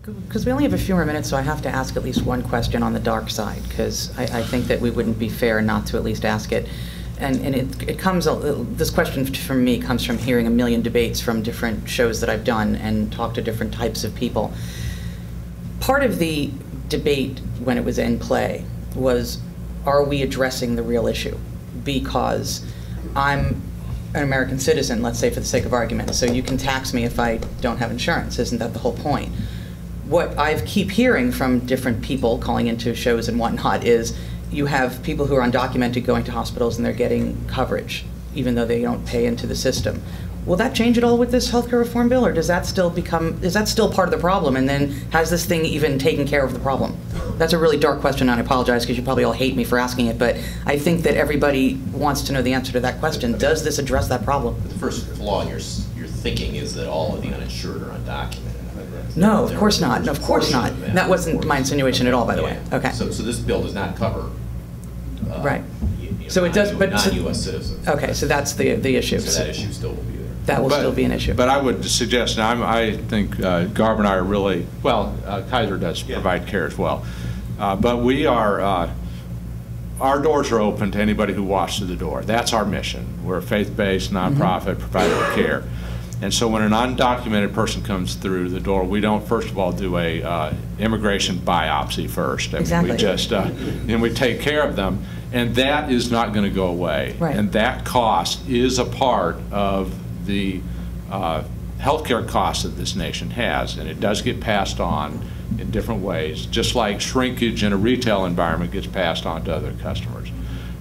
Because we only have a few more minutes, so I have to ask at least one question on the dark side, because I think that we wouldn't be fair not to at least ask it. And it comes, this question from me comes from hearing a million debates from different shows that I've done and talked to different types of people. Part of the debate when it was in play was, are we addressing the real issue? Because I'm an American citizen, let's say for the sake of argument, so you can tax me if I don't have insurance. Isn't that the whole point? What I keep hearing from different people calling into shows and whatnot is you have people who are undocumented going to hospitals and they're getting coverage, even though they don't pay into the system. Will that change at all with this healthcare reform bill, or does that still become, is that still part of the problem, and then has this thing even taken care of the problem? That's a really dark question, and I apologize because you probably all hate me for asking it, but I think that everybody wants to know the answer to that question. Does this address that problem? The first flaw in your thinking is that all of the uninsured are undocumented. No, of course not. No, of course not. That wasn't my insinuation at all, by the way. Okay. So this bill does not cover right. So it does, but non-U.S. citizens. Okay, so that's the issue. So that issue still will be there. That will still be an issue. But I would suggest, and I think Garb and I are really, well, Kaiser does provide care as well. But we are, our doors are open to anybody who walks through the door. That's our mission. We're a faith-based, nonprofit provider of care. And so when an undocumented person comes through the door, we don't, first of all, do a immigration biopsy first. I mean, we just, and we take care of them. And that is not going to go away. Right. And that cost is a part of the healthcare costs that this nation has. And it does get passed on in different ways, just like shrinkage in a retail environment gets passed on to other customers.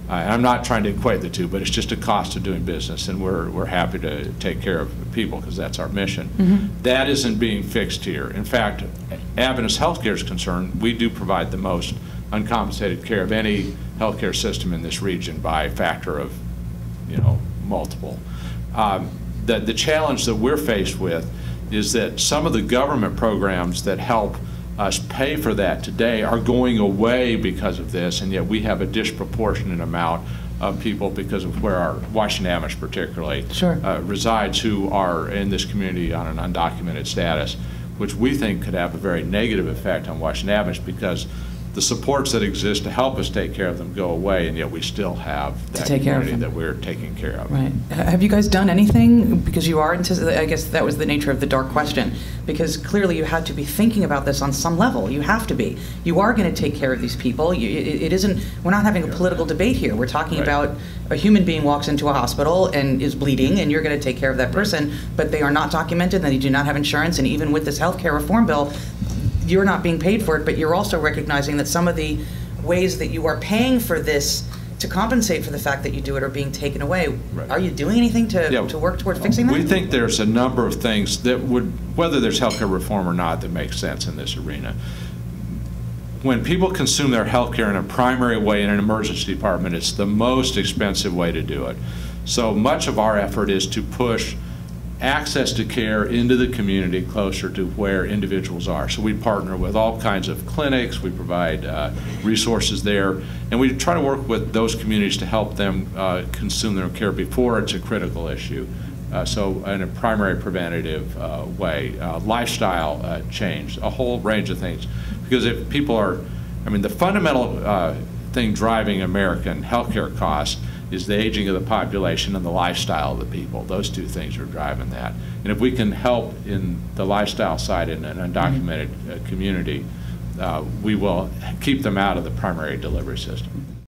I'm not trying to equate the two, but it's just a cost of doing business, and we're happy to take care of people because that's our mission. That isn't being fixed here. In fact, as healthcare is concerned, we do provide the most uncompensated care of any healthcare system in this region by a factor of, multiple. The challenge that we're faced with is that some of the government programs that help us pay for that today are going away because of this, and yet we have a disproportionate amount of people because of where our Washington-Amish particularly resides who are in this community on an undocumented status, which we think could have a very negative effect on Washington-Amish because the supports that exist to help us take care of them go away, and yet we still have that community that we're taking care of. Right. Have you guys done anything? Because you are, I guess that was the nature of the dark question, because clearly you had to be thinking about this on some level. You have to be. You are going to take care of these people. It isn't, we're not having a political debate here. We're talking about a human being walks into a hospital and is bleeding, and you're going to take care of that person, but they are not documented, and they do not have insurance, and even with this healthcare reform bill, you're not being paid for it, but you're also recognizing that some of the ways that you are paying for this to compensate for the fact that you do it are being taken away. Right. Are you doing anything to work toward fixing that? We think there's a number of things that would, whether there's healthcare reform or not, that makes sense in this arena. When people consume their healthcare in a primary way in an emergency department, it's the most expensive way to do it. So much of our effort is to push access to care into the community closer to where individuals are. So we partner with all kinds of clinics, we provide resources there, and we try to work with those communities to help them consume their care before it's a critical issue. So in a primary preventative way, lifestyle change, a whole range of things. Because if people are, the fundamental thing driving American healthcare costs is the aging of the population and the lifestyle of the people. Those two things are driving that. And if we can help in the lifestyle side in an undocumented community, we will keep them out of the primary delivery system.